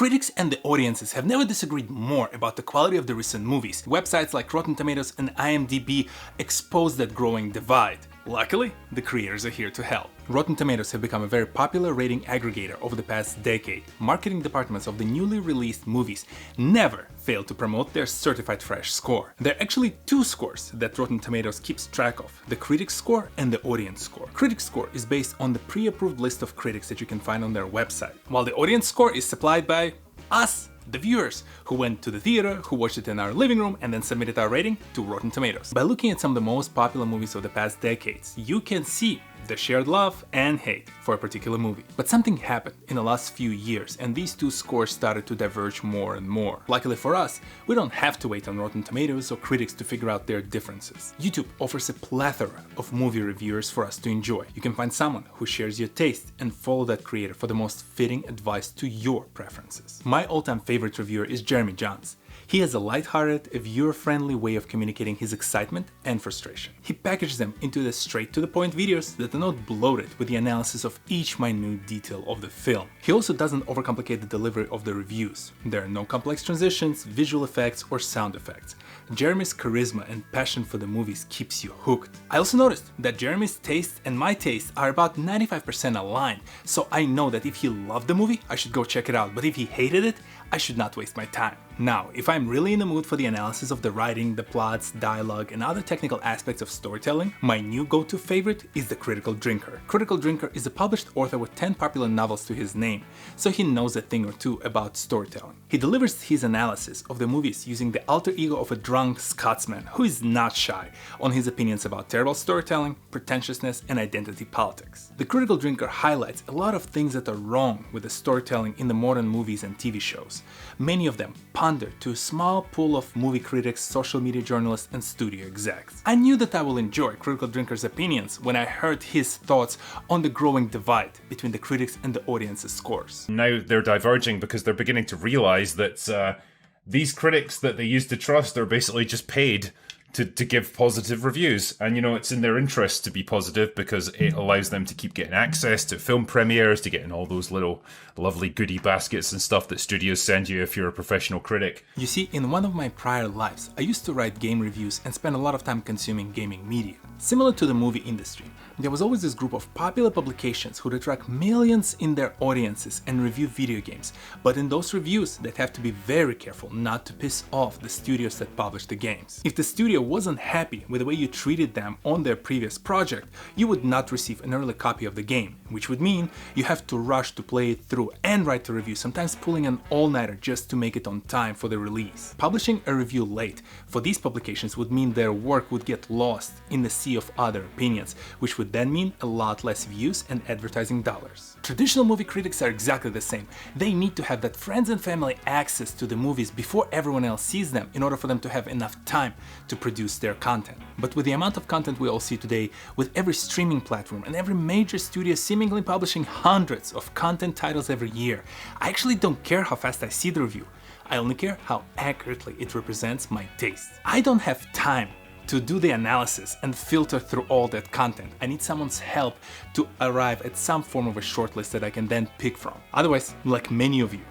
Critics and the audiences have never disagreed more about the quality of the recent movies. Websites like Rotten Tomatoes and IMDb expose that growing divide. Luckily, the creators are here to help. Rotten Tomatoes have become a very popular rating aggregator over the past decade. Marketing departments of the newly released movies never fail to promote their certified fresh score. There are actually two scores that Rotten Tomatoes keeps track of: the critic score and the audience score. Critic score is based on the pre-approved list of critics that you can find on their website, while the audience score is supplied by us, the viewers, who went to the theater, who watched it in our living room, and then submitted our rating to Rotten Tomatoes. By looking at some of the most popular movies of the past decades, you can see the shared love and hate for a particular movie. But something happened in the last few years, and these two scores started to diverge more and more. Luckily for us, we don't have to wait on Rotten Tomatoes or critics to figure out their differences. YouTube offers a plethora of movie reviewers for us to enjoy. You can find someone who shares your taste and follow that creator for the most fitting advice to your preferences. My all-time favorite reviewer is Jahns. He has a lighthearted, viewer-friendly way of communicating his excitement and frustration. He packages them into the straight-to-the-point videos that are not bloated with the analysis of each minute detail of the film. He also doesn't overcomplicate the delivery of the reviews. There are no complex transitions, visual effects, or sound effects. Jeremy's charisma and passion for the movies keeps you hooked. I also noticed that Jeremy's taste and my taste are about 95% aligned, so I know that if he loved the movie, I should go check it out, but if he hated it, I should not waste my time. Now, if I'm really in the mood for the analysis of the writing, the plots, dialogue, and other technical aspects of storytelling, my new go-to favorite is the Critical Drinker. Critical Drinker is a published author with 10 popular novels to his name, so he knows a thing or two about storytelling. He delivers his analysis of the movies using the alter ego of a drunk Scotsman who is not shy on his opinions about terrible storytelling, pretentiousness, and identity politics. The Critical Drinker highlights a lot of things that are wrong with the storytelling in the modern movies and TV shows. Many of them pander to a small pool of movie critics, social media journalists, and studio execs. I knew that I will enjoy Critical Drinker's opinions when I heard his thoughts on the growing divide between the critics and the audience's scores. Now they're diverging because they're beginning to realize that these critics that they used to trust are basically just paid to give positive reviews. And you know, it's in their interest to be positive because it allows them to keep getting access to film premieres, to getting all those little lovely goodie baskets and stuff that studios send you if you're a professional critic. You see, in one of my prior lives, I used to write game reviews and spend a lot of time consuming gaming media. Similar to the movie industry, there was always this group of popular publications who attract millions in their audiences and review video games, but in those reviews they'd have to be very careful not to piss off the studios that publish the games. If the studio wasn't happy with the way you treated them on their previous project, you would not receive an early copy of the game, which would mean you have to rush to play it through and write a review, sometimes pulling an all-nighter just to make it on time for the release. Publishing a review late for these publications would mean their work would get lost in the sea of other opinions, which would then mean a lot less views and advertising dollars. Traditional movie critics are exactly the same. They need to have that friends and family access to the movies before everyone else sees them in order for them to have enough time to produce their content. But with the amount of content we all see today, with every streaming platform and every major studio seemingly publishing hundreds of content titles every year, I actually don't care how fast I see the review. I only care how accurately it represents my taste. I don't have time to do the analysis and filter through all that content. I need someone's help to arrive at some form of a shortlist that I can then pick from. Otherwise, like many of you,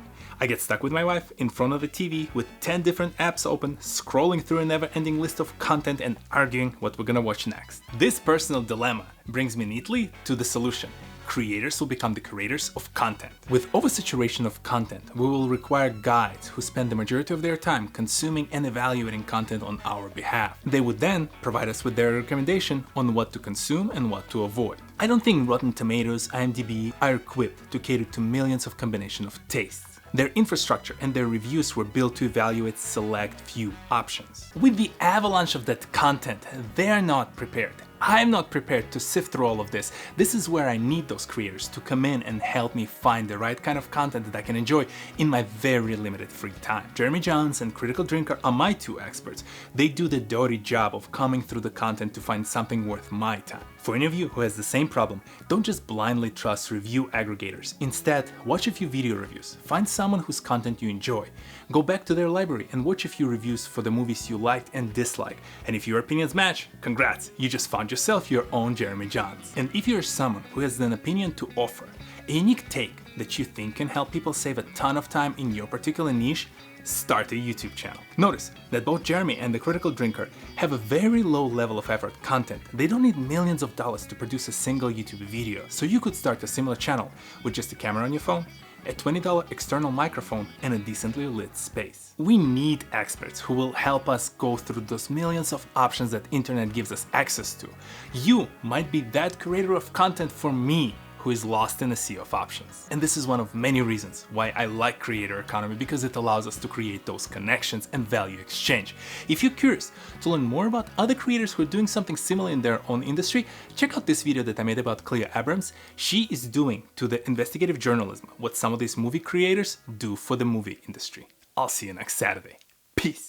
I get stuck with my wife in front of the TV with 10 different apps open, scrolling through a never-ending list of content and arguing what we're gonna watch next. This personal dilemma brings me neatly to the solution. Creators will become the creators of content. With oversaturation of content, we will require guides who spend the majority of their time consuming and evaluating content on our behalf. They would then provide us with their recommendation on what to consume and what to avoid. I don't think Rotten Tomatoes, IMDb are equipped to cater to millions of combinations of tastes. Their infrastructure and their reviews were built to evaluate select few options. With the avalanche of that content, they're not prepared. I'm not prepared to sift through all of this. This is where I need those creators to come in and help me find the right kind of content that I can enjoy in my very limited free time. Jeremy Jahns and Critical Drinker are my two experts. They do the dirty job of combing through the content to find something worth my time. For any of you who has the same problem, don't just blindly trust review aggregators. Instead, watch a few video reviews. Find someone whose content you enjoy. Go back to their library and watch a few reviews for the movies you liked and disliked. And if your opinions match, congrats, you just found found yourself your own Jeremy Jahns. And if you're someone who has an opinion to offer, a unique take that you think can help people save a ton of time in your particular niche, start a YouTube channel. Notice that both Jeremy and the Critical Drinker have a very low level of effort content. They don't need millions of dollars to produce a single YouTube video, so you could start a similar channel with just a camera on your phone, a $20 external microphone, and a decently lit space. We need experts who will help us go through those millions of options that internet gives us access to. You might be that creator of content for me who is lost in a sea of options. And this is one of many reasons why I like creator economy, because it allows us to create those connections and value exchange. If you're curious to learn more about other creators who are doing something similar in their own industry, check out this video that I made about Clea Abrams. She is doing to the investigative journalism what some of these movie creators do for the movie industry. I'll see you next Saturday. Peace.